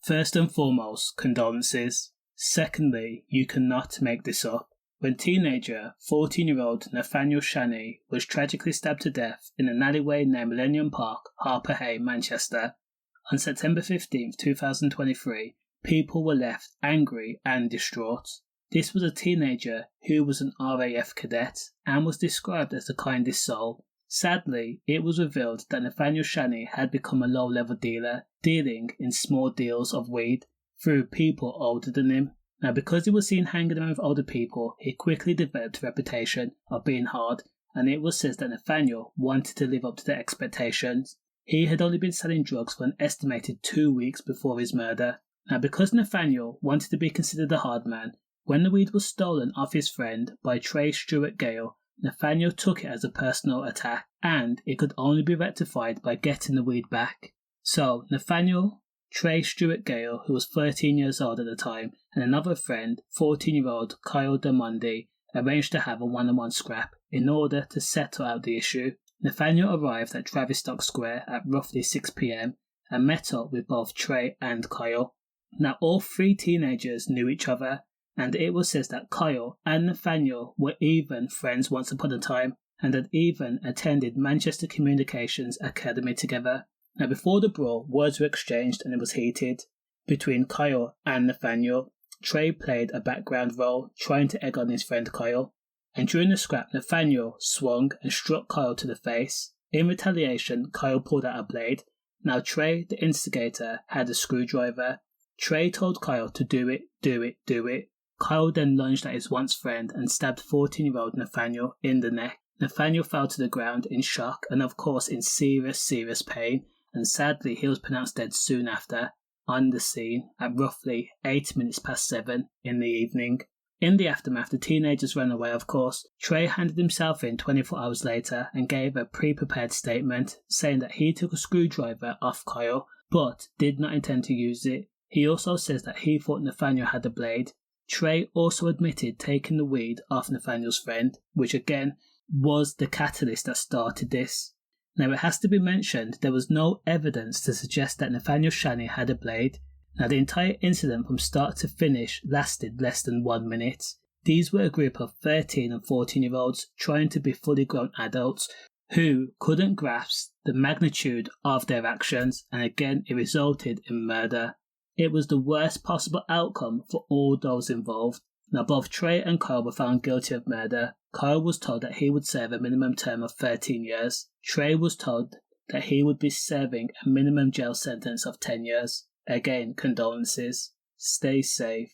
First and foremost, condolences. Secondly, you cannot make this up. When teenager, 14-year-old Nathaniel Shani was tragically stabbed to death in an alleyway near Millennium Park, Harpurhey, Manchester, on September 15, 2023, people were left angry and distraught. This was a teenager who was an RAF cadet and was described as the kindest soul. Sadly, it was revealed that Nathaniel Shani had become a low-level dealer, dealing in small deals of weed through people older than him. Now, because he was seen hanging around with older people, he quickly developed a reputation of being hard, and it was said that Nathaniel wanted to live up to their expectations. He had only been selling drugs for an estimated 2 weeks before his murder. Now, because Nathaniel wanted to be considered a hard man, when the weed was stolen off his friend by Trey, Stewart, Gayle, Nathaniel took it as a personal attack, and it could only be rectified by getting the weed back. So, Nathaniel, Trey, Stewart, Gayle, who was 13 years old at the time, and another friend, 14-year-old Kyle dermondy, arranged to have a one-on-one scrap in order to settle out the issue. Nathaniel arrived at Tavistock Square at roughly 6 p.m. and met up with both Trey and Kyle. Now, all three teenagers knew each other, and it was said that Kyle and Nathaniel were even friends once upon a time and had even attended Manchester Communications Academy together. Now, before the brawl, words were exchanged and it was heated between Kyle and Nathaniel. Trey played a background role, trying to egg on his friend Kyle, and during the scrap, Nathaniel swung and struck Kyle to the face. In retaliation, Kyle pulled out a blade. Now, Trey, the instigator, had a screwdriver. Trey told Kyle to do it, do it, do it. Kyle then lunged at his once friend and stabbed 14-year-old Nathaniel in the neck. Nathaniel fell to the ground in shock and of course in serious pain, and sadly he was pronounced dead soon after, on the scene at roughly 8 minutes past 7 in the evening. In the aftermath, the teenagers ran away of course. Trey handed himself in 24 hours later and gave a pre-prepared statement saying that he took a screwdriver off Kyle but did not intend to use it. He also says that he thought Nathaniel had a blade. Trey also admitted taking the weed off Nathaniel's friend, which again was the catalyst that started this. Now, it has to be mentioned there was no evidence to suggest that Nathaniel Shani had a blade. Now, the entire incident from start to finish lasted less than 1 minute. These were a group of 13 and 14-year-olds trying to be fully grown adults who couldn't grasp the magnitude of their actions, and again it resulted in murder. It was the worst possible outcome for all those involved. Now, both Trey and Kyle were found guilty of murder. Kyle was told that he would serve a minimum term of 13 years. Trey was told that he would be serving a minimum jail sentence of 10 years. Again, condolences. Stay safe.